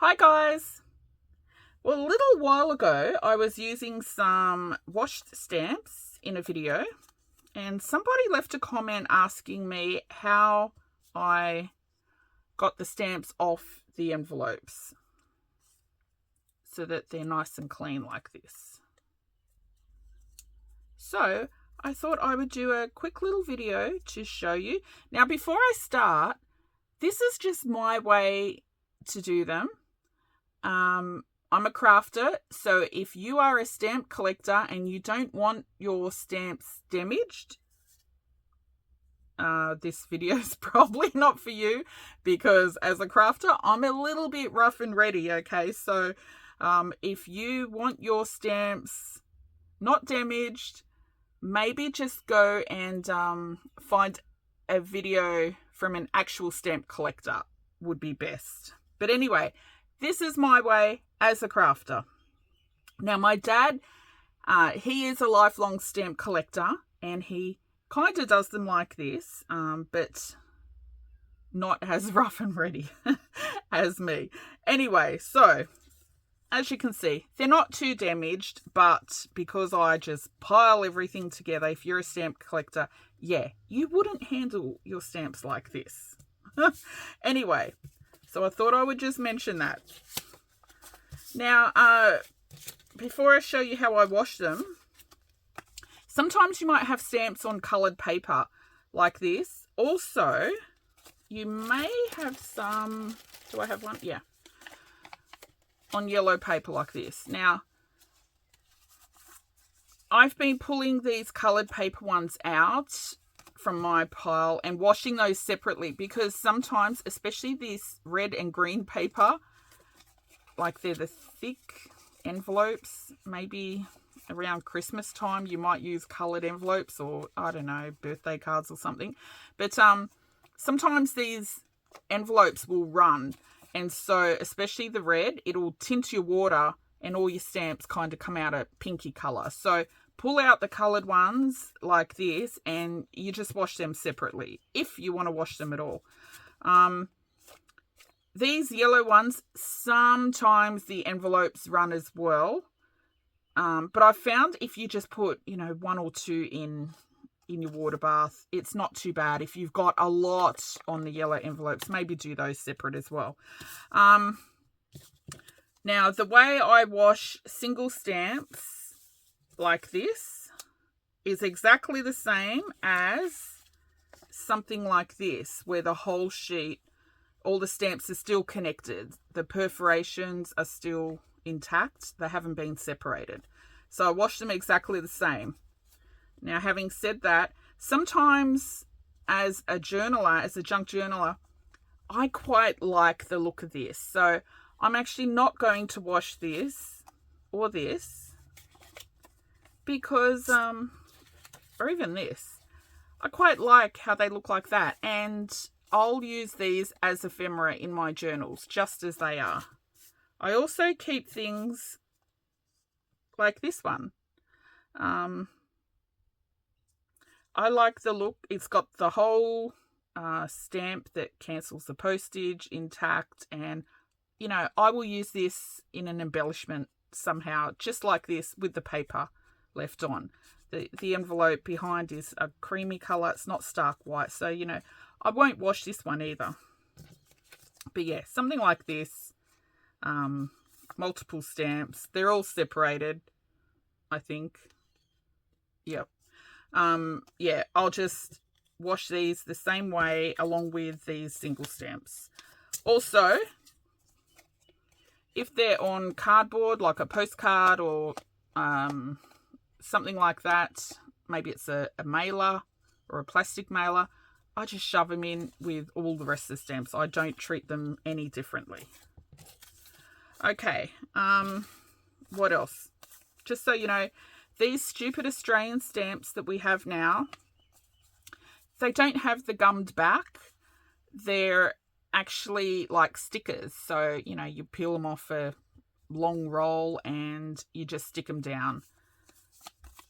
Hi guys! Well, a little while ago I was using some washed stamps in a video and somebody left a comment asking me how I got the stamps off the envelopes so that they're nice and clean like this. So I thought I would do a quick little video to show you. Now before I start, this is just my way to do them. I'm a crafter, so if you are a stamp collector and you don't want your stamps damaged, this video is probably not for you, because as a crafter, I'm a little bit rough and ready, okay? So if you want your stamps not damaged, maybe just go and find a video from an actual stamp collector would be best. But anyway, this is my way as a crafter. Now, my dad, he is a lifelong stamp collector, and he kind of does them like this, but not as rough and ready as me. Anyway, so as you can see, they're not too damaged, but because I just pile everything together, if you're a stamp collector, yeah, you wouldn't handle your stamps like this. Anyway, so I thought I would just mention that. Now, before I show you how I wash them, sometimes you might have stamps on coloured paper like this. Also, you may have some, do I have one? Yeah. On yellow paper like this. Now, I've been pulling these coloured paper ones out from my pile and washing those separately, because sometimes, especially this red and green paper, like they're the thick envelopes, maybe around Christmas time you might use coloured envelopes, or I don't know, birthday cards or something, but sometimes these envelopes will run, and so especially the red, it'll tint your water and all your stamps kind of come out a pinky colour. So pull out the coloured ones like this and you just wash them separately if you want to wash them at all. These yellow ones, sometimes the envelopes run as well. But I found if you just put, one or two in your water bath, it's not too bad. If you've got a lot on the yellow envelopes, maybe do those separate as well. Now, the way I wash single stamps like this is exactly the same as something like this, where the whole sheet, all the stamps are still connected. The perforations are still intact. They haven't been separated. So I wash them exactly the same. Now, having said that, sometimes as a journaler, as a junk journaler, I quite like the look of this. So I'm actually not going to wash this or this, because, or even this, I quite like how they look like that. And I'll use these as ephemera in my journals, just as they are. I also keep things like this one. I like the look. It's got the whole stamp that cancels the postage intact, and I will use this in an embellishment somehow, just like this, with the paper left on. The envelope behind is a creamy colour. It's not stark white, so I won't wash this one either. But yeah, something like this, multiple stamps, they're all separated, I think. Yep. Yeah, I'll just wash these the same way along with these single stamps. Also, if they're on cardboard, like a postcard or something like that, maybe it's a mailer or a plastic mailer, I just shove them in with all the rest of the stamps. I don't treat them any differently. Okay, what else? Just so you know, these stupid Australian stamps that we have now, they don't have the gummed back. They're actually like stickers. So, you peel them off a long roll and you just stick them down.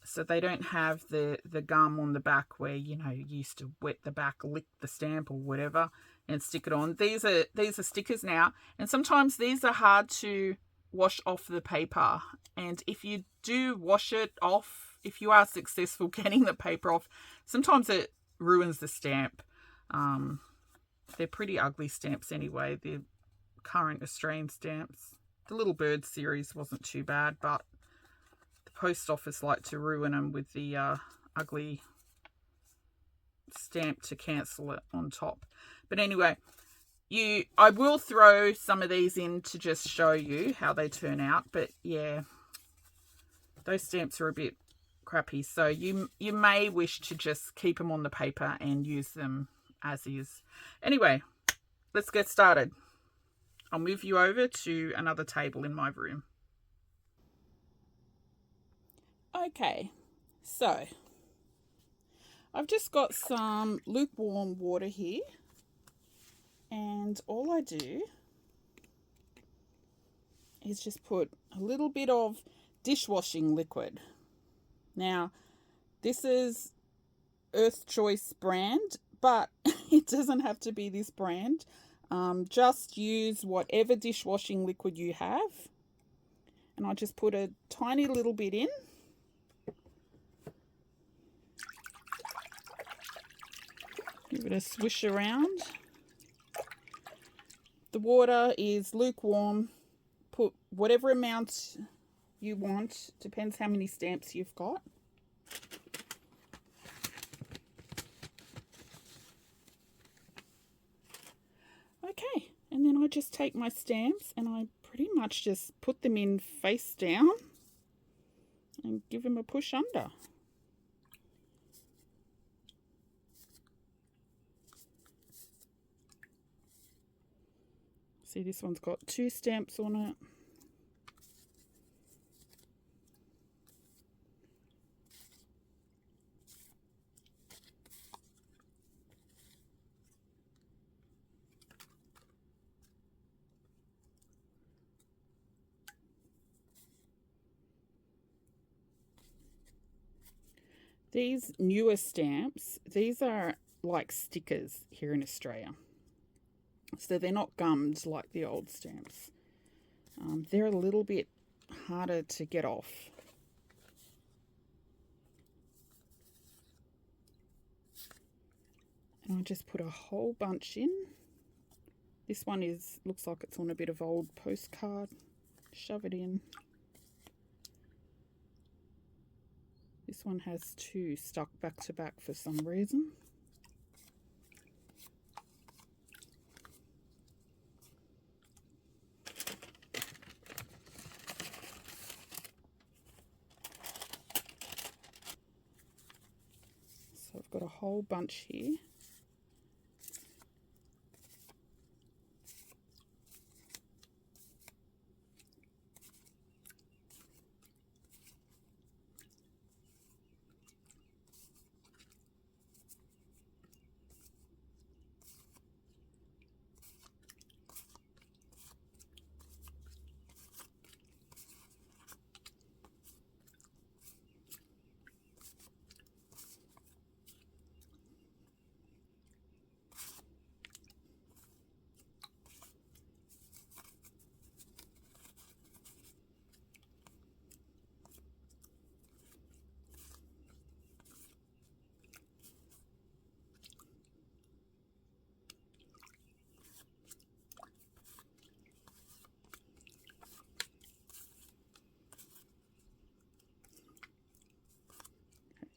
So they don't have the gum on the back where, you used to wet the back, lick the stamp or whatever. and stick it on. These are stickers now, and sometimes these are hard to wash off the paper. And if you do wash it off, if you are successful getting the paper off, sometimes it ruins the stamp. They're pretty ugly stamps anyway, the current Australian stamps. The Little Bird series wasn't too bad, but the post office like to ruin them with the ugly stamp to cancel it on top. But anyway, I will throw some of these in to just show you how they turn out. But yeah, those stamps are a bit crappy, so you may wish to just keep them on the paper and use them as is. Anyway, let's get started. I'll move you over to another table in my room. Okay, so I've just got some lukewarm water here, and all I do is just put a little bit of dishwashing liquid. Now, this is Earth Choice brand, but it doesn't have to be this brand. Just use whatever dishwashing liquid you have. And I'll just put a tiny little bit in. Give it a swish around. The water is lukewarm. Put whatever amount you want. Depends how many stamps you've got. Okay, and then I just take my stamps and I pretty much just put them in face down and give them a push under. See, this one's got 2 stamps on it. These newer stamps, these are like stickers here in Australia. So they're not gummed like the old stamps. They're a little bit harder to get off. And I'll just put a whole bunch in. This one looks like it's on a bit of old postcard. Shove it in. This one has 2 stuck back to back for some reason. So I've got a whole bunch here.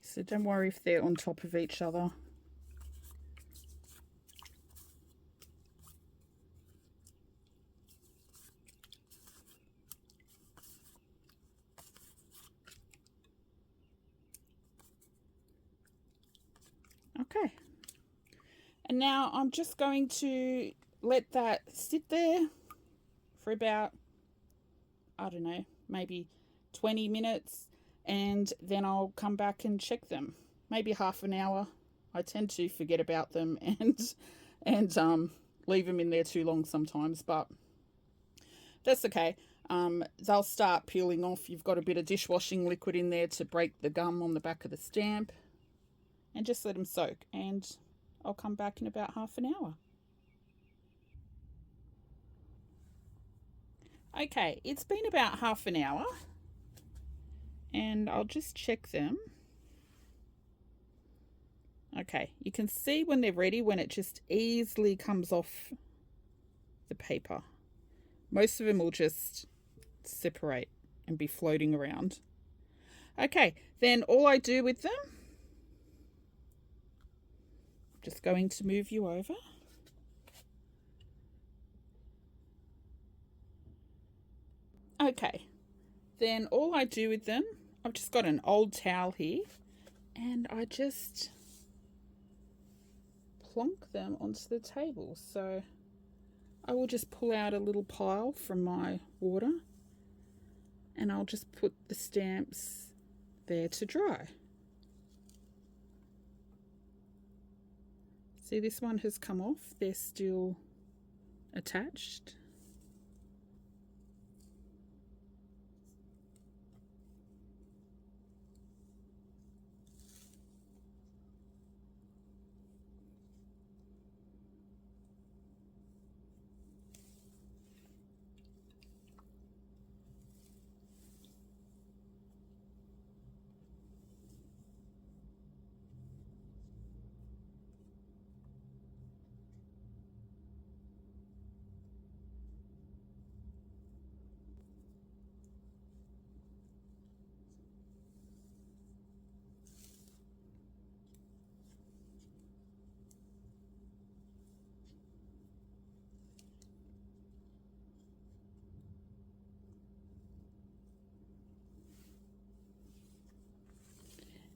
So don't worry if they're on top of each other. Okay. And now I'm just going to let that sit there for about, I don't know, maybe 20 minutes. And then I'll come back and check them. Maybe half an hour. I tend to forget about them and leave them in there too long sometimes, but that's okay. They'll start peeling off. You've got a bit of dishwashing liquid in there to break the gum on the back of the stamp. And just let them soak. And I'll come back in about half an hour. Okay, it's been about half an hour and I'll just check them. Okay, you can see when they're ready when it just easily comes off the paper. Most of them will just separate and be floating around. Okay, then all I do with them, just going to move you over. Okay, then all I do with them, I've just got an old towel here and I just plonk them onto the table. So I will just pull out a little pile from my water and I'll just put the stamps there to dry. See, this one has come off, they're still attached.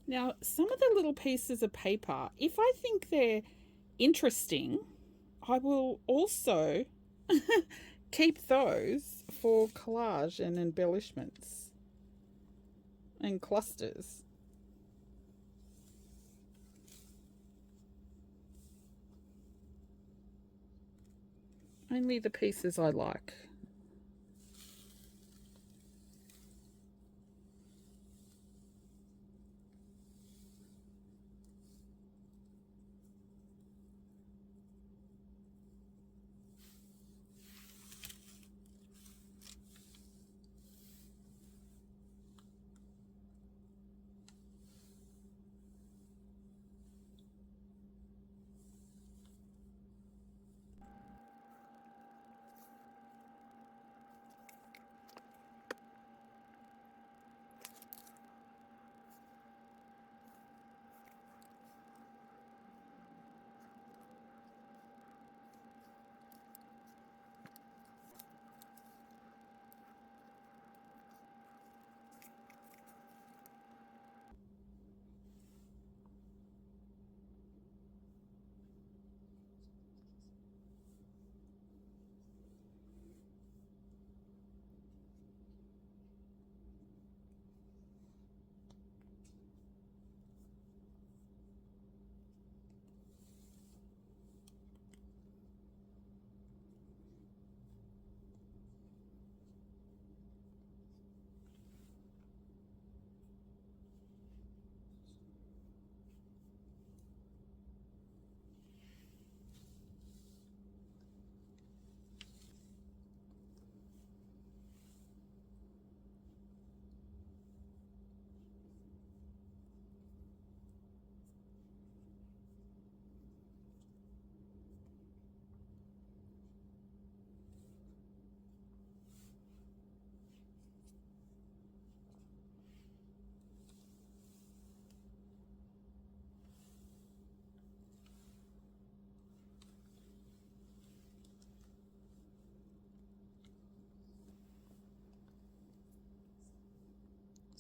Now, some of the little pieces of paper, if I think they're interesting, I will also keep those for collage and embellishments and clusters. Only the pieces I like.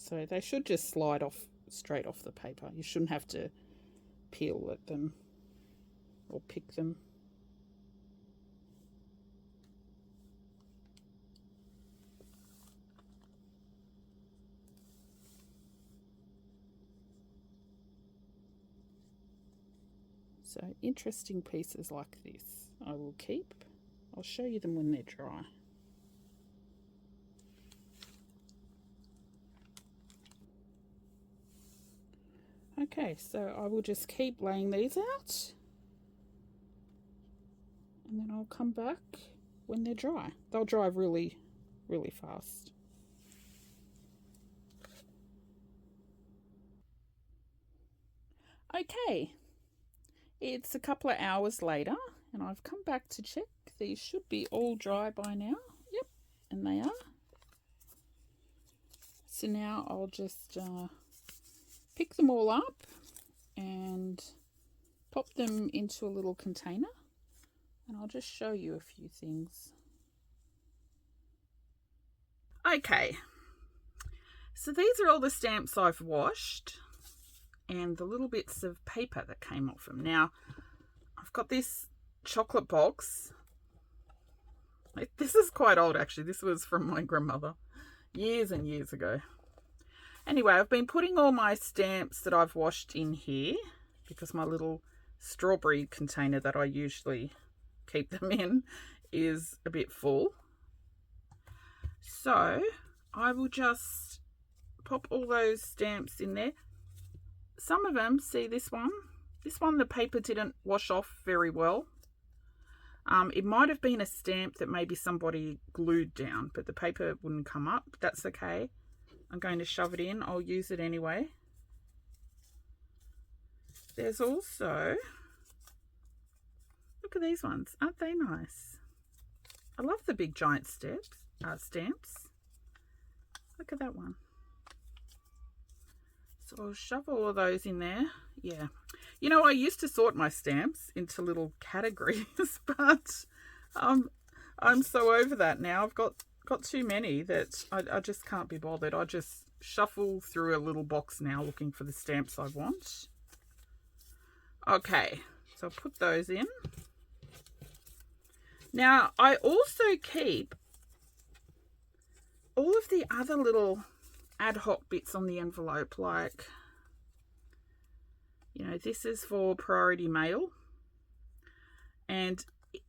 So they should just slide off straight off the paper. You shouldn't have to peel at them or pick them. So interesting pieces like this I will keep. I'll show you them when they're dry. Okay, so I will just keep laying these out and then I'll come back when they're dry. They'll dry really really fast. Okay, it's a couple of hours later and I've come back to check. These should be all dry by now. Yep, and they are. So now I'll just pick them all up and pop them into a little container, and I'll just show you a few things. Okay, so these are all the stamps I've washed and the little bits of paper that came off them. Now, I've got this chocolate box. This is quite old actually. This was from my grandmother years and years ago. Anyway, I've been putting all my stamps that I've washed in here because my little strawberry container that I usually keep them in is a bit full. So I will just pop all those stamps in there. Some of them, see this one, the paper didn't wash off very well. It might have been a stamp that maybe somebody glued down, but the paper wouldn't come up. That's okay. I'm going to shove it in. I'll use it anyway. There's also, look at these ones. Aren't they nice? I love the big giant stamps. Look at that one. So I'll shove all of those in there. Yeah. You know, I used to sort my stamps into little categories, but I'm so over that now. I've got too many that I just can't be bothered. I just shuffle through a little box now looking for the stamps I want. Okay, so I'll put those in. Now, I also keep all of the other little ad hoc bits on the envelope, like, you know, this is for priority mail, and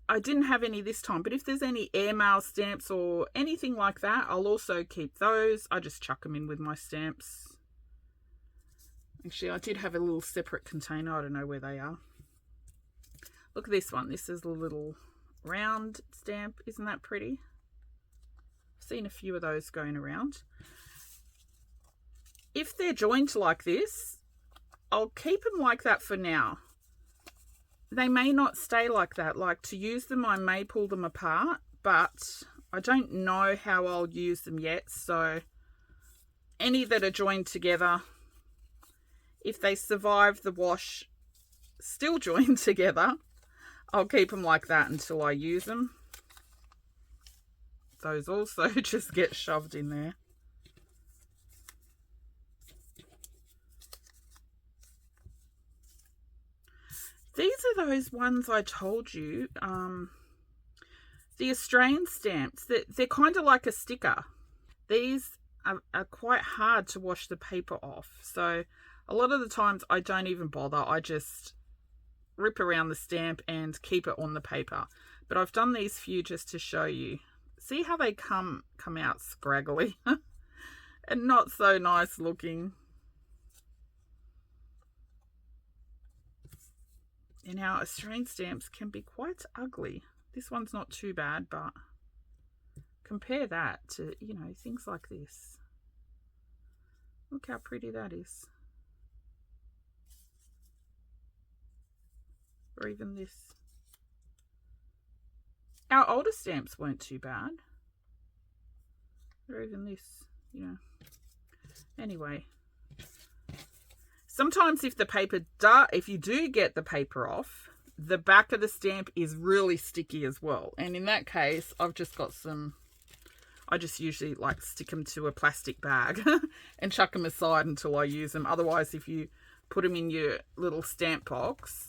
I didn't have any this time, but if there's any airmail stamps or anything like that, I'll also keep those. I just chuck them in with my stamps. Actually, I did have a little separate container. I don't know where they are. Look at this one. This is a little round stamp. Isn't that pretty? I've seen a few of those going around. If they're joined like this, I'll keep them like that for now. They may not stay like that. Like, to use them, I may pull them apart, but I don't know how I'll use them yet. So any that are joined together, if they survive the wash still joined together, I'll keep them like that until I use them. Those also just get shoved in there. These are those ones I told you, the Australian stamps. They're kind of like a sticker. These are quite hard to wash the paper off. So a lot of the times I don't even bother. I just rip around the stamp and keep it on the paper. But I've done these few just to show you. See how they come out scraggly and not so nice looking. And our Australian stamps can be quite ugly. This one's not too bad, but compare that to, you know, things like this. Look how pretty that is. Or even this. Our older stamps weren't too bad. Or even this, you know. Anyway. Sometimes if you do get the paper off, the back of the stamp is really sticky as well. And in that case, I've just got some, I just usually like stick them to a plastic bag and chuck them aside until I use them. Otherwise, if you put them in your little stamp box,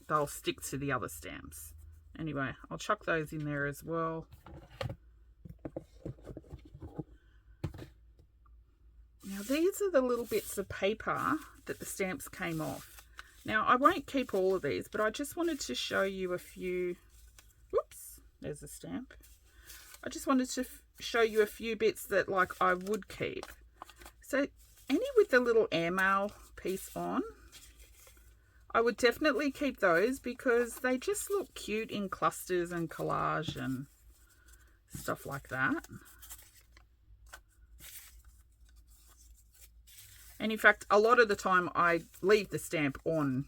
they'll stick to the other stamps. Anyway, I'll chuck those in there as well. Now, these are the little bits of paper that the stamps came off. Now, I won't keep all of these, but I just wanted to show you a few. Whoops, there's a stamp. I just wanted to show you a few bits that, like, I would keep. So, any with the little airmail piece on, I would definitely keep those because they just look cute in clusters and collage and stuff like that. And in fact, a lot of the time I leave the stamp on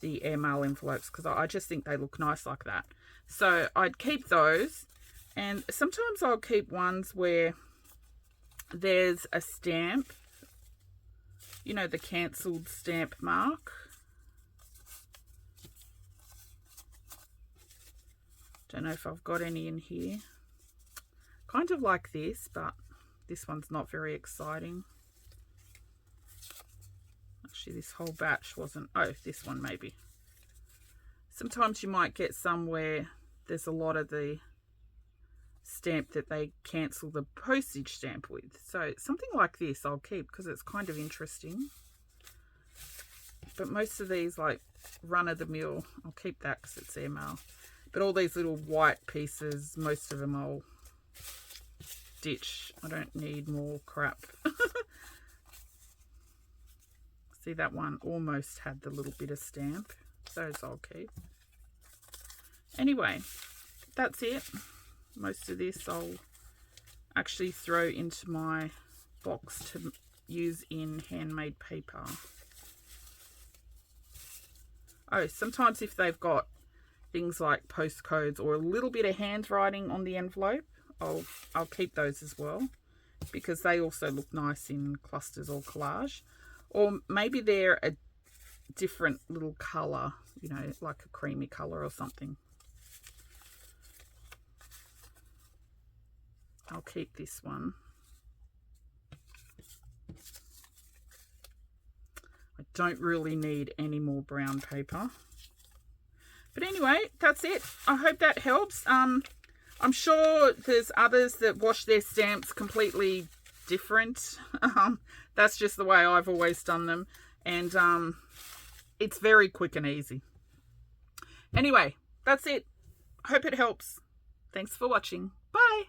the airmail envelopes because I just think they look nice like that. So I'd keep those, and sometimes I'll keep ones where there's a stamp, you know, the cancelled stamp mark. Don't know if I've got any in here. Kind of like this, but this one's not very exciting. Actually, this whole batch wasn't. Oh, this one maybe. Sometimes you might get some where there's a lot of the stamp that they cancel the postage stamp with. So something like this I'll keep because it's kind of interesting. But most of these, like run-of-the-mill, I'll keep that because it's airmail. But all these little white pieces, most of them I'll ditch. I don't need more crap. See, that one almost had the little bit of stamp. Those I'll keep. Anyway, that's it. Most of this I'll actually throw into my box to use in handmade paper. Oh, sometimes if they've got things like postcodes or a little bit of handwriting on the envelope, I'll keep those as well because they also look nice in clusters or collage. Or maybe they're a different little colour, you know, like a creamy colour or something. I'll keep this one. I don't really need any more brown paper. But anyway, that's it. I hope that helps. I'm sure there's others that wash their stamps completely different. That's just the way I've always done them. And it's very quick and easy. Anyway, that's it. Hope it helps. Thanks for watching. Bye.